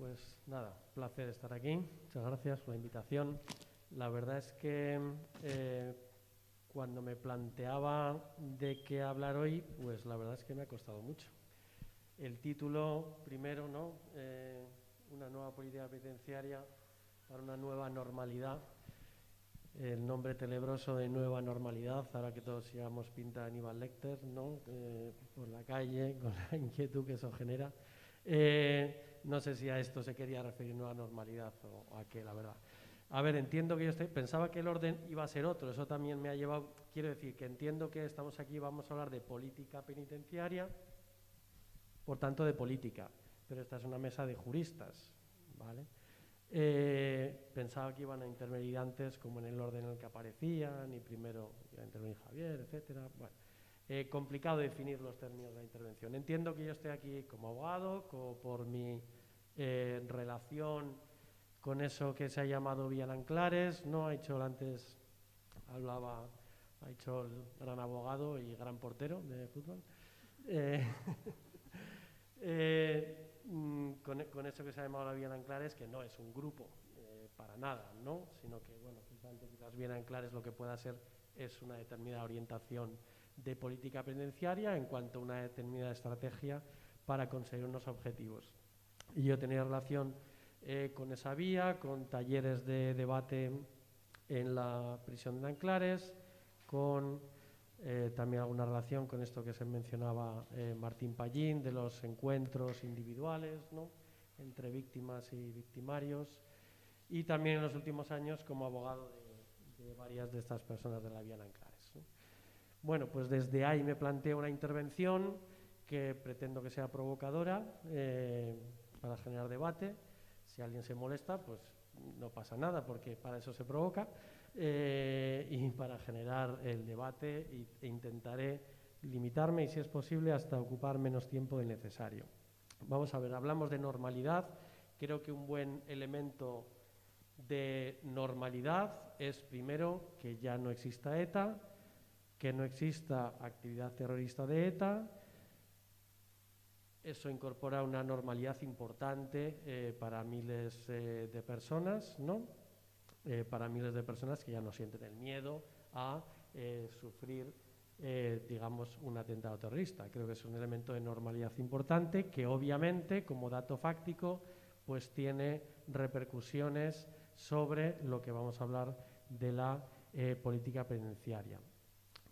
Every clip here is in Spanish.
pues nada, placer estar aquí. Muchas gracias por la invitación. La verdad es que cuando me planteaba de qué hablar hoy, pues la verdad es que me ha costado mucho. El título, primero, ¿no? Una nueva política penitenciaria para una nueva normalidad. El nombre tenebroso de nueva normalidad, ahora que todos sigamos pinta de Aníbal Lecter, ¿no? Por la calle, con la inquietud que eso genera. No sé si a esto se quería referir nueva normalidad o a qué, la verdad. A ver, entiendo que pensaba que el orden iba a ser otro, eso también me ha llevado, quiero decir que entiendo que estamos aquí, vamos a hablar de política penitenciaria, por tanto de política, pero esta es una mesa de juristas, ¿vale? Pensaba que iban a intervenir antes como en el orden en el que aparecían y primero iba a intervenir Javier, etcétera. Bueno, complicado definir los términos de la intervención. Entiendo que yo estoy aquí como abogado, por mi relación con eso que se ha llamado Vía Nanclares, ¿no? Ha hecho antes, ha hecho el gran abogado y gran portero de fútbol. Con eso que se ha llamado la Vía Nanclares, que no es un grupo para nada, ¿no? Sino que, bueno, quizás Vía Nanclares lo que pueda ser es una determinada orientación de política penitenciaria en cuanto a una determinada estrategia para conseguir unos objetivos. Y yo tenía relación con esa vía, con talleres de debate en la prisión de Nanclares, con también alguna relación con esto que se mencionaba Martín Pallín, de los encuentros individuales, ¿no? Entre víctimas y victimarios, y también en los últimos años como abogado de varias de estas personas de la Vía Nanclares, ¿no? Bueno, pues desde ahí me planteo una intervención que pretendo que sea provocadora para generar debate. Si alguien se molesta, pues no pasa nada, porque para eso se provoca, y para generar el debate e intentaré limitarme y, si es posible, hasta ocupar menos tiempo del necesario. Vamos a ver, hablamos de normalidad. Creo que un buen elemento de normalidad es, primero, que ya no exista ETA, que no exista actividad terrorista de ETA. Eso incorpora una normalidad importante para miles de personas, ¿no? Para miles de personas que ya no sienten el miedo a sufrir, digamos, un atentado terrorista. Creo que es un elemento de normalidad importante que, obviamente, como dato fáctico, pues tiene repercusiones sobre lo que vamos a hablar de la política penitenciaria.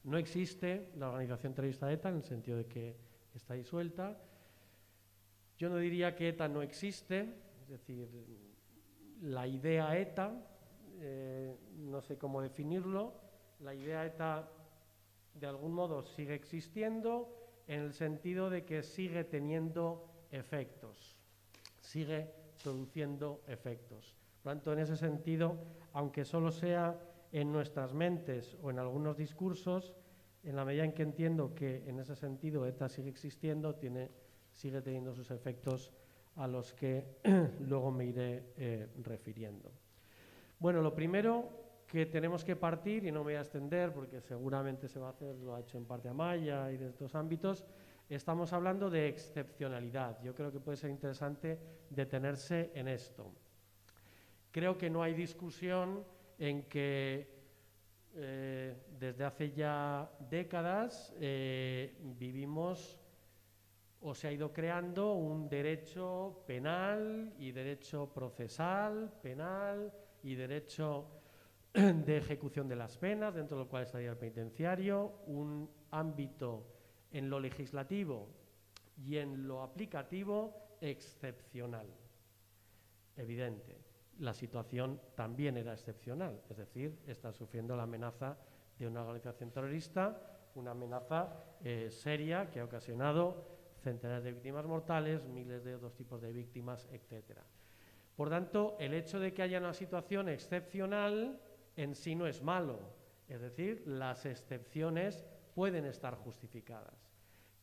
No existe la organización terrorista ETA en el sentido de que está disuelta. Yo no diría que ETA no existe, es decir, la idea ETA, no sé cómo definirlo, la idea ETA de algún modo sigue existiendo en el sentido de que sigue teniendo efectos, sigue produciendo efectos. Por lo tanto, en ese sentido, aunque solo sea en nuestras mentes o en algunos discursos, en la medida en que entiendo que en ese sentido ETA sigue existiendo, sigue teniendo sus efectos a los que luego me iré refiriendo. Bueno, lo primero que tenemos que partir, y no me voy a extender porque seguramente se va a hacer, lo ha hecho en parte Amaya y de estos ámbitos, estamos hablando de excepcionalidad. Yo creo que puede ser interesante detenerse en esto. Creo que no hay discusión en que desde hace ya décadas vivimos o se ha ido creando un derecho penal y derecho procesal, penal y derecho de ejecución de las penas, dentro del cual estaría el penitenciario, un ámbito en lo legislativo y en lo aplicativo excepcional. Evidente, la situación también era excepcional, es decir, está sufriendo la amenaza de una organización terrorista, una amenaza seria que ha ocasionado centenares de víctimas mortales, miles de otros tipos de víctimas, etc. Por tanto, el hecho de que haya una situación excepcional en sí no es malo, es decir, las excepciones pueden estar justificadas.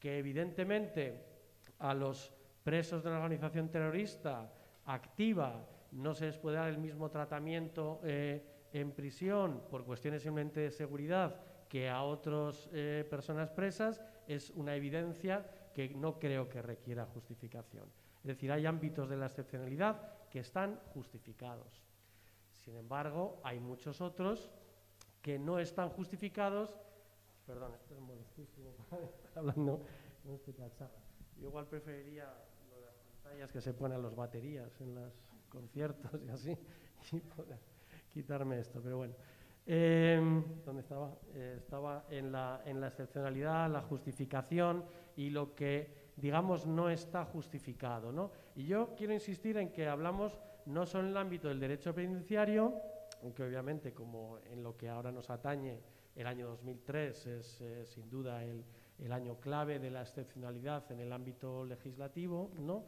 Que evidentemente a los presos de una organización terrorista activa no se les puede dar el mismo tratamiento en prisión por cuestiones simplemente de seguridad que a otras personas presas, es una evidencia que no creo que requiera justificación. Es decir, hay ámbitos de la excepcionalidad que están justificados. Sin embargo, hay muchos otros que no están justificados. Perdón, esto es molestísimo para estar hablando con este cacharro. Yo igual preferiría lo de las pantallas que se ponen a las baterías en los conciertos y así, y poder quitarme esto, pero bueno. ¿Dónde estaba? Estaba en la excepcionalidad, la justificación y lo que, digamos, no está justificado, ¿no? Y yo quiero insistir en que hablamos no solo en el ámbito del derecho penitenciario, aunque obviamente, como en lo que ahora nos atañe, el año 2003 es sin duda el año clave de la excepcionalidad en el ámbito legislativo, ¿no?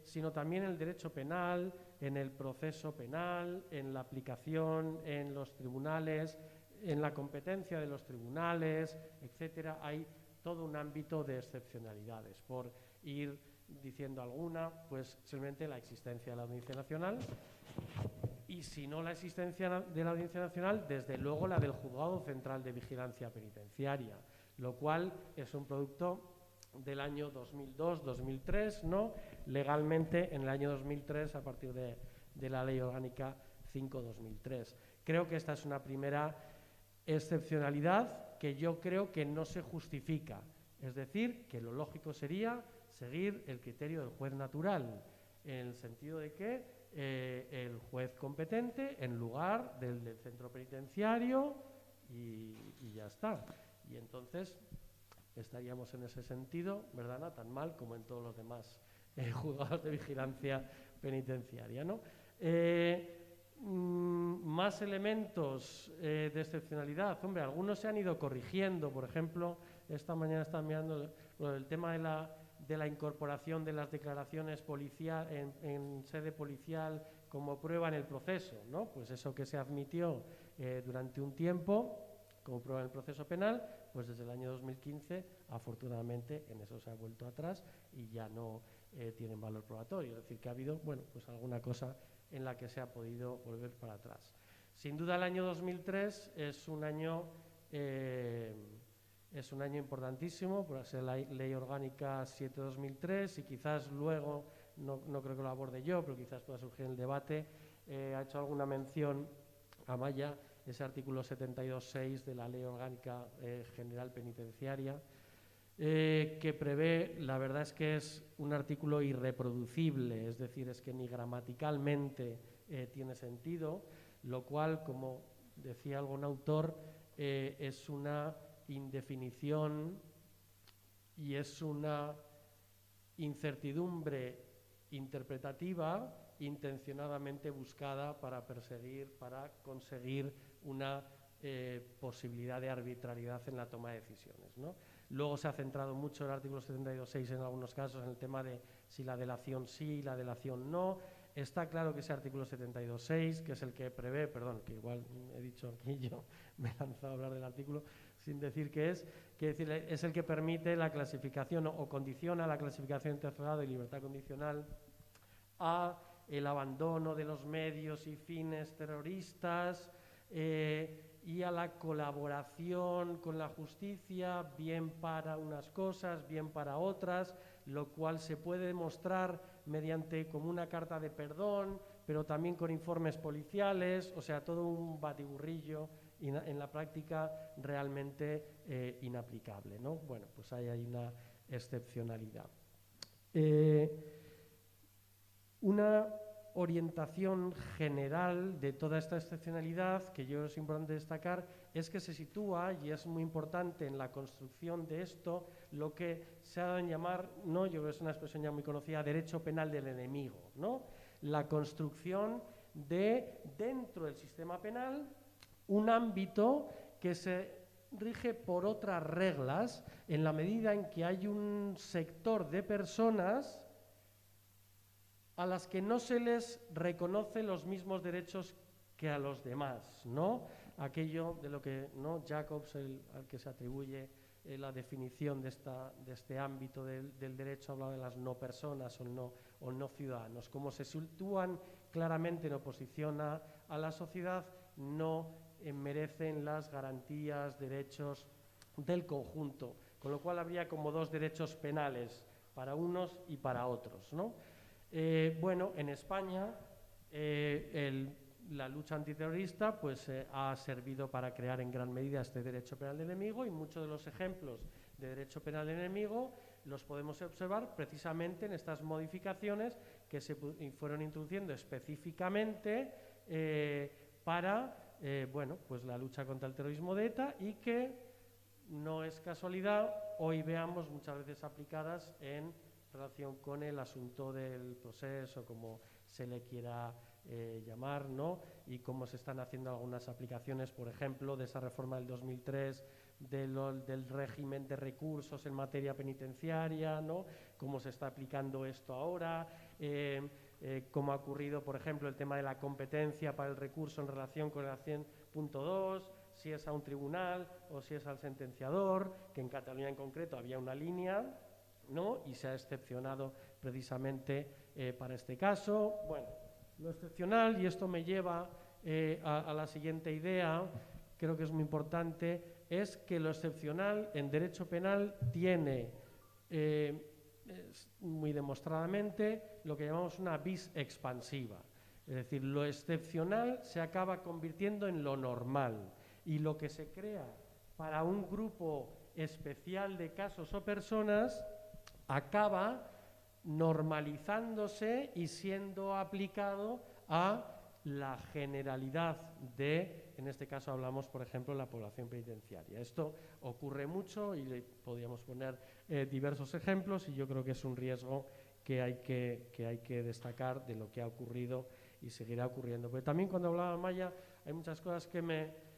Sino también en el derecho penal, en el proceso penal, en la aplicación en los tribunales, en la competencia de los tribunales, etcétera. Hay todo un ámbito de excepcionalidades. Por ir diciendo alguna, pues simplemente la existencia de la Audiencia Nacional, y si no la existencia de la Audiencia Nacional, desde luego la del Juzgado Central de Vigilancia Penitenciaria, lo cual es un producto del año 2002-2003, ¿no? Legalmente en el año 2003 a partir de la Ley Orgánica 5/2003. Creo que esta es una primera excepcionalidad que yo creo que no se justifica. Es decir, que lo lógico sería seguir el criterio del juez natural, en el sentido de que el juez competente en lugar del centro penitenciario y ya está. Y entonces estaríamos en ese sentido, ¿verdad, Ana? Tan mal como en todos los demás juzgados de vigilancia penitenciaria, ¿no? Más elementos de excepcionalidad. Hombre, algunos se han ido corrigiendo. Por ejemplo, esta mañana estaba mirando el tema de la incorporación de las declaraciones policial en sede policial como prueba en el proceso, ¿no? Pues eso que se admitió durante un tiempo como prueba en el proceso penal, pues desde el año 2015, afortunadamente, en eso se ha vuelto atrás y ya no tienen valor probatorio. Es decir, que ha habido, bueno, pues alguna cosa en la que se ha podido volver para atrás. Sin duda, el año 2003 es un año importantísimo, por ser la Ley Orgánica 7/2003, y quizás luego, no creo que lo aborde yo, pero quizás pueda surgir en el debate, ha hecho alguna mención Amaya, ese artículo 72.6 de la Ley Orgánica General Penitenciaria, que prevé, la verdad es que es un artículo irreproducible, es decir, es que ni gramaticalmente tiene sentido, lo cual, como decía algún autor, es una indefinición y es una incertidumbre interpretativa intencionadamente buscada para conseguir una posibilidad de arbitrariedad en la toma de decisiones, ¿no? Luego se ha centrado mucho el artículo 72.6 en algunos casos en el tema de si la delación sí y la delación no. Está claro que ese artículo 72.6, que es el que prevé, perdón, que igual he dicho aquí yo, me he lanzado a hablar del artículo sin decir qué es, es el que permite la clasificación o condiciona la clasificación entre grado y libertad condicional a el abandono de los medios y fines terroristas y a la colaboración con la justicia, bien para unas cosas, bien para otras, lo cual se puede demostrar mediante como una carta de perdón, pero también con informes policiales, o sea, todo un batiburrillo en la práctica realmente inaplicable, ¿no? Bueno, pues ahí hay una excepcionalidad. Una orientación general de toda esta excepcionalidad que yo es importante destacar es que se sitúa, y es muy importante en la construcción de esto, lo que se ha dado en llamar, ¿no? Yo creo que es una expresión ya muy conocida, derecho penal del enemigo, ¿no? La construcción de, dentro del sistema penal, un ámbito que se rige por otras reglas en la medida en que hay un sector de personas a las que no se les reconoce los mismos derechos que a los demás, ¿no? Aquello de lo que, ¿no? Jacobs, al que se atribuye la definición de este ámbito del derecho, hablaba de las no personas o no ciudadanos. Como se sitúan claramente en oposición a la sociedad, no merecen las garantías, derechos del conjunto, con lo cual habría como dos derechos penales. unos y para otros, ¿no? Bueno, en España la lucha antiterrorista pues, ha servido para crear en gran medida este derecho penal del enemigo, y muchos de los ejemplos de derecho penal del enemigo los podemos observar precisamente en estas modificaciones que se fueron introduciendo específicamente para bueno, pues la lucha contra el terrorismo de ETA, y que no es casualidad hoy veamos muchas veces aplicadas en relación con el asunto del proceso, como se le quiera llamar, ¿no? Y cómo se están haciendo algunas aplicaciones, por ejemplo, de esa reforma del 2003 del régimen de recursos en materia penitenciaria, ¿no? Cómo se está aplicando esto ahora, cómo ha ocurrido, por ejemplo, el tema de la competencia para el recurso en relación con el 100.2, si es a un tribunal o si es al sentenciador, que en Cataluña en concreto había una línea, ¿no? Y se ha excepcionado precisamente para este caso. Bueno, lo excepcional, y esto me lleva a la siguiente idea, creo que es muy importante, es que lo excepcional en derecho penal tiene muy demostradamente lo que llamamos una vis expansiva. Es decir, lo excepcional se acaba convirtiendo en lo normal, y lo que se crea para un grupo especial de casos o personas acaba normalizándose y siendo aplicado a la generalidad de, en este caso hablamos, por ejemplo, la población penitenciaria. Esto ocurre mucho y podríamos poner diversos ejemplos, y yo creo que es un riesgo que hay que destacar de lo que ha ocurrido y seguirá ocurriendo. Pero también cuando hablaba Maya hay muchas cosas que me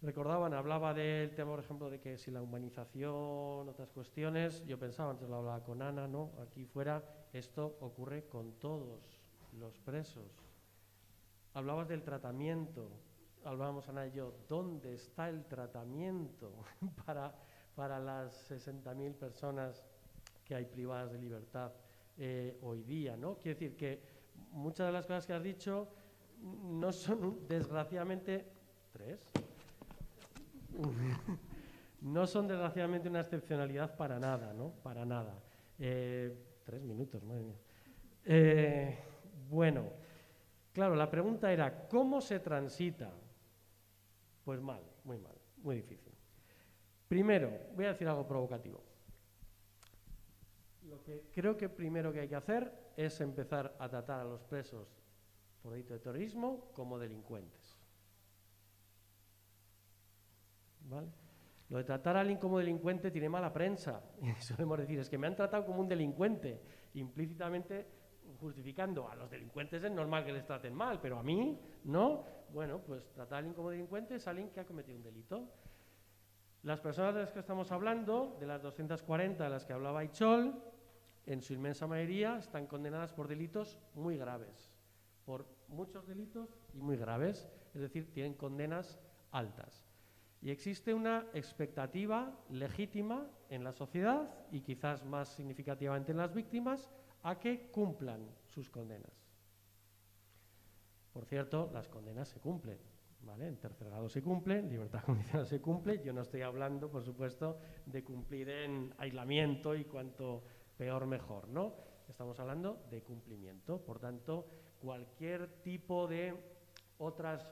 recordaban. Hablaba del tema, por ejemplo, de que si la humanización, otras cuestiones, yo pensaba, antes lo hablaba con Ana, ¿no? Aquí fuera esto ocurre con todos los presos. Hablabas del tratamiento, hablábamos Ana y yo, ¿dónde está el tratamiento para las 60.000 personas que hay privadas de libertad hoy día, ¿no? Quiero decir que muchas de las cosas que has dicho no son, desgraciadamente, no son desgraciadamente una excepcionalidad para nada, ¿no? Para nada. 3 minutos, madre mía. Bueno, claro, la pregunta era, ¿cómo se transita? Pues mal, muy difícil. Primero, voy a decir algo provocativo. Lo que creo que primero que hay que hacer es empezar a tratar a los presos por delito de terrorismo como delincuentes. ¿Vale? Lo de tratar a alguien como delincuente tiene mala prensa. Y solemos decir, es que me han tratado como un delincuente, implícitamente justificando a los delincuentes. Es normal que les traten mal, pero a mí, ¿no? Bueno, pues tratar a alguien como delincuente es alguien que ha cometido un delito. Las personas de las que estamos hablando, de las 240 de las que hablaba Ichol, en su inmensa mayoría están condenadas por delitos muy graves, por muchos delitos y muy graves, es decir, tienen condenas altas. Y existe una expectativa legítima en la sociedad, y quizás más significativamente en las víctimas, a que cumplan sus condenas. Por cierto, las condenas se cumplen, ¿vale? En tercer grado se cumple, en libertad condicional se cumple. Yo no estoy hablando, por supuesto, de cumplir en aislamiento y cuanto peor mejor, ¿no? Estamos hablando de cumplimiento. Por tanto, cualquier tipo de otras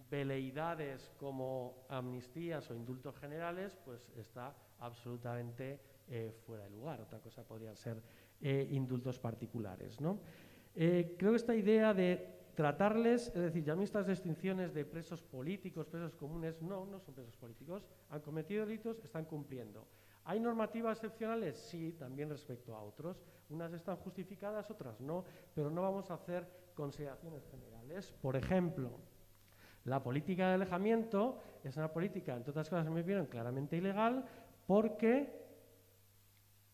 veleidades como amnistías o indultos generales, pues está absolutamente fuera de lugar. Otra cosa podrían ser indultos particulares, ¿no? Creo que esta idea de tratarles, es decir, ya estas distinciones de presos políticos, presos comunes, no son presos políticos, han cometido delitos, están cumpliendo. ¿Hay normativas excepcionales? Sí, también respecto a otros. Unas están justificadas, otras no, pero no vamos a hacer consideraciones generales. Por ejemplo, la política de alejamiento es una política, entre otras cosas, me vieron claramente ilegal, porque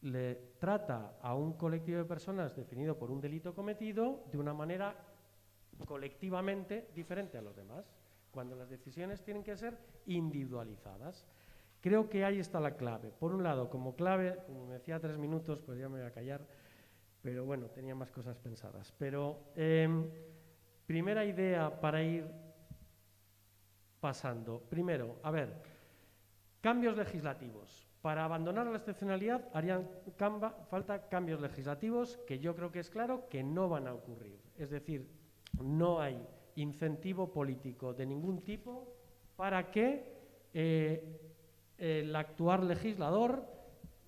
le trata a un colectivo de personas definido por un delito cometido de una manera colectivamente diferente a los demás, cuando las decisiones tienen que ser individualizadas. Creo que ahí está la clave. Por un lado, como clave, como me decía 3 minutos, pues ya me voy a callar, pero bueno, tenía más cosas pensadas. Pero primera idea para ir pasando. Primero, a ver, cambios legislativos. Para abandonar la excepcionalidad harían falta cambios legislativos que yo creo que es claro que no van a ocurrir. Es decir, no hay incentivo político de ningún tipo para que el actual legislador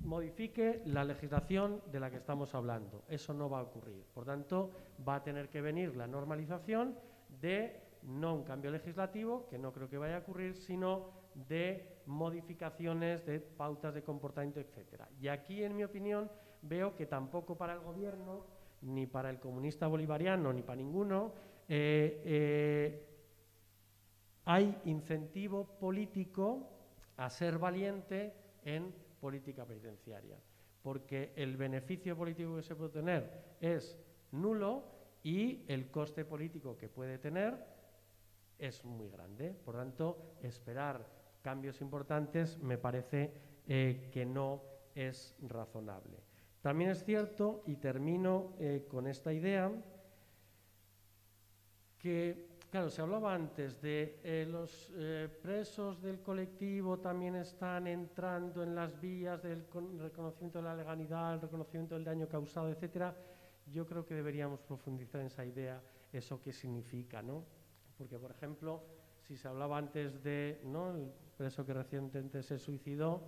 modifique la legislación de la que estamos hablando. Eso no va a ocurrir. Por tanto, va a tener que venir la normalización de no un cambio legislativo, que no creo que vaya a ocurrir, sino de modificaciones de pautas de comportamiento, etcétera. Y aquí, en mi opinión, veo que tampoco para el gobierno, ni para el comunista bolivariano, ni para ninguno, hay incentivo político a ser valiente en política penitenciaria, porque el beneficio político que se puede tener es nulo y el coste político que puede tener es muy grande. Por tanto, esperar cambios importantes me parece que no es razonable. También es cierto, y termino con esta idea, que, claro, se hablaba antes de los presos del colectivo también están entrando en las vías del reconocimiento de la legalidad, el reconocimiento del daño causado, etcétera. Yo creo que deberíamos profundizar en esa idea, eso qué significa, ¿no? Porque, por ejemplo, si se hablaba antes de, ¿no?, el preso que recientemente se suicidó,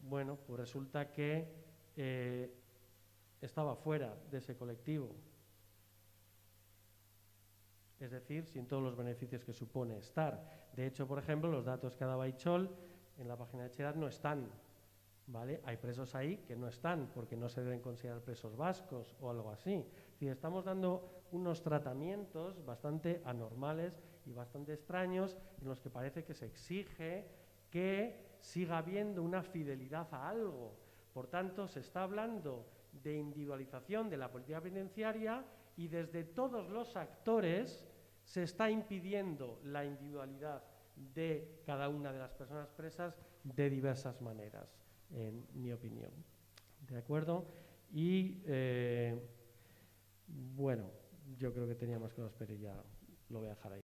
bueno, pues resulta que estaba fuera de ese colectivo. Es decir, sin todos los beneficios que supone estar. De hecho, por ejemplo, los datos que ha dado Aichol en la página de Echedad no están, ¿vale? Hay presos ahí que no están porque no se deben considerar presos vascos o algo así. Es decir, estamos dando unos tratamientos bastante anormales y bastante extraños en los que parece que se exige que siga habiendo una fidelidad a algo. Por tanto, se está hablando de individualización de la política penitenciaria y desde todos los actores se está impidiendo la individualidad de cada una de las personas presas de diversas maneras, en mi opinión. ¿De acuerdo? Y bueno, yo creo que tenía más cosas, pero ya lo voy a dejar ahí.